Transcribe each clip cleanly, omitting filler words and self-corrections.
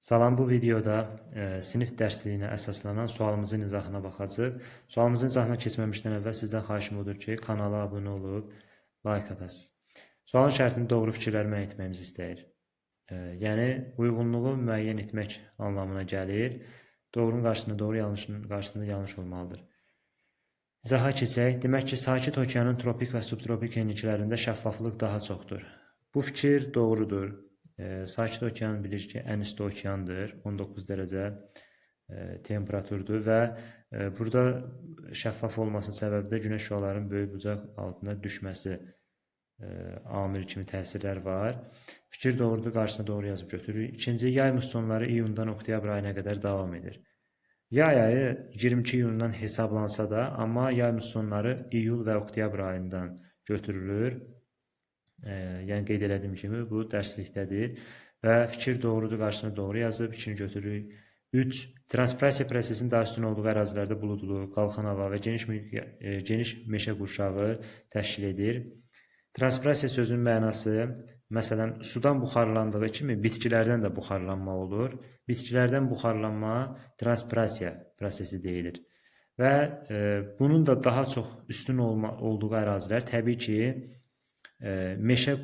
Salam, bu videoda sinif dərsliyinə əsaslanan sualımızın izahına baxacağıq. Sualımızın izahına keçməmişdən əvvəl sizdən xahişim odur ki, kanala abunə olub like atasınız. Sualın şərtini doğru fikirlər müəyyən etməyimizi istəyir. Yəni, uyğunluğu müəyyən etmək anlamına gəlir. Doğrunun qarşısında doğru, yanlışın qarşısında yanlış olmalıdır. İzaha keçək. Demək ki, Sakit Okeanın tropik və subtropik enliklərində şəffaflıq daha çoxdur. Bu fikir doğrudur. Sakit Okean bilir ki, ən isti okeandır, 19 dərəcə temperaturdur və burada şəffaf olmasının səbəbi də günəş şüalarının böyük bucaq altına düşməsi amil kimi təsirlər var. Fikir doğrudur, qarşısına doğru yazıb götürürük. İkinci, yay mussonları iyundan oktyabr ayına qədər davam edir. Yay ayı 22 iyundan hesablansa da, amma yay mussonları iyul və oktyabr ayından götürülür. Yəni qeyd elədiyim kimi bu dərslikdədir və fikir doğrudur, qarşısına doğru yazıb, fikrini götürürük. 3. Transpirasiya prosesinin daha üstün olduğu ərazilərdə buludlu, qalxan hava və geniş meşə qurşağı təşkil edir. Transpirasiya sözünün mənası, məsələn, sudan buxarlandığı kimi bitkilərdən də buxarlanma olur. Bitkilərdən buxarlanma transpirasiya prosesi deyilir. Və bunun da daha çox üstün olduğu ərazilər təbii ki, meşə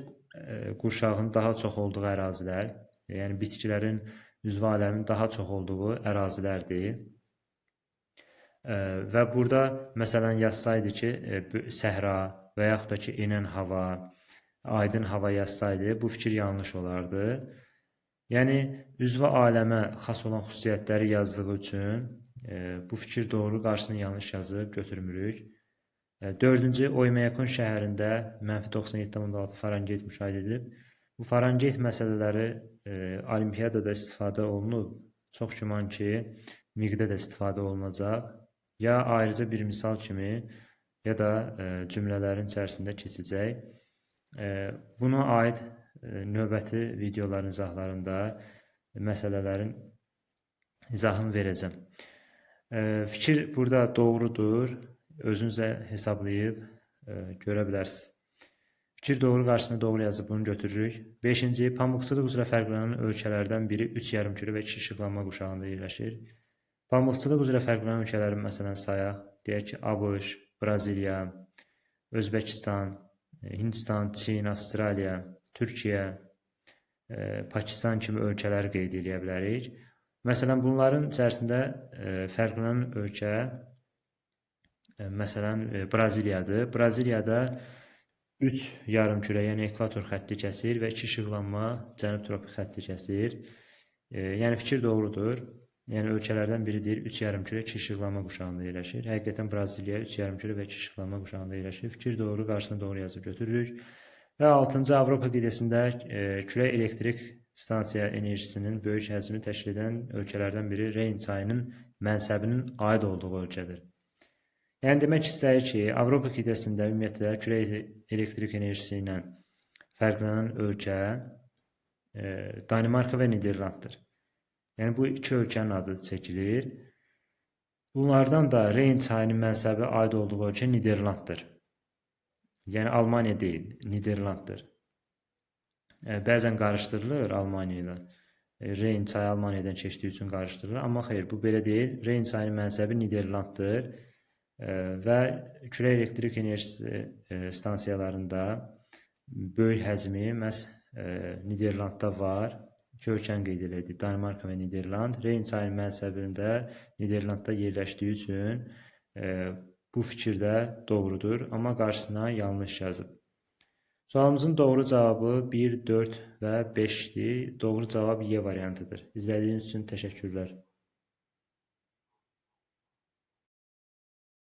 qurşağının daha çox olduğu ərazilər, yəni bitkilərin üzvə aləminin daha çox olduğu ərazilərdir. Və burada məsələn yazsaydı ki, səhra və yaxud da ki, enən hava, aydın hava yazsaydı, bu fikir yanlış olardı. Yəni, üzvə aləmə xas olan xüsusiyyətləri yazdığı üçün bu fikir doğru, qarşısını yanlış yazıb götürmürük. Dördüncü, Oymyakon şəhərində -97,6 Farenheit müşahidə edilib. Bu Farenheit məsələləri olimpiyadada istifadə olunub. Çox güman ki, miqdə də istifadə olunacaq. Ya ayrıca bir misal kimi, ya da cümlələrin içərisində keçəcək. Buna aid növbəti videoların izahlarında məsələlərin izahını verəcəm. Fikir burada doğrudur. Özünüzə hesablayıb görə bilərsiniz. Fikir doğru, qarşısına doğru yazıb bunu götürürük. 5-ci, pamıqçılıq üzrə fərqlənən ölkələrdən biri 3 yarımkürə və 2 işıqlanma qurşağında yerləşir. Pamıqçılıq üzrə fərqlənən ölkələrin məsələn sayaq, deyək ki, ABŞ, Braziliya, Özbəkistan, Hindistan, Çin, Avstraliya, Türkiyə, Pakistan kimi ölkələri qeyd edə bilərik. Məsələn, bunların içərisində fərqlənən ölkə məsələn Braziliyadır. Braziliyada 3 yarımkürə, yəni ekvator xətti kəsir və 2 işıqlanma cənub tropik xətti kəsir. Yəni fikir doğrudur. Yəni ölkələrdən biridir. 3 yarımkürə, 2 işıqlanma qurşağında yerləşir. Həqiqətən Braziliya 3 yarımkürə və 2 işıqlanma qurşağında yerləşir. Fikir doğru, qarşısına doğru yazıb götürürük. Və 6-cı, Avropa qitəsində külək elektrik stansiya enerjisinin böyük həcmi təşkil edən ölkələrdən biri Reyn çayının mənsəbinin aid olduğu ölkədir. Yəni, demək istəyir ki, Avropa qitəsində ümumiyyətlə külək elektrik enerjisi ilə fərqlənən ölkə Danimarka və Niderlanddır. Yəni, bu iki ölkənin adı çəkilir. Bunlardan da Reyn çayının mənsəbi aid olduğu ölkə Niderlanddır. Yəni, Almaniya deyil, Niderlanddır. Bəzən qarışdırılır Almaniya ilə. Reyn çayı Almaniyadan keçdiyi üçün qarışdırılır. Amma xeyr, bu belə deyil. Reyn çayının mənsəbi Niderlanddır. Və külək elektrik enerjisi stansiyalarında böyük həcmi məhz Niderlandda var. İki ölkəni qeyd edirik, Danimarka və Niderland. Reyn çayının mənsəbində Niderlandda yerləşdiyi üçün bu fikir də doğrudur, amma qarşısına yanlış yazıb. Sualımızın doğru cavabı 1, 4 və 5-dir. Doğru cavab Y variantıdır. İzlədiyiniz üçün təşəkkürlər.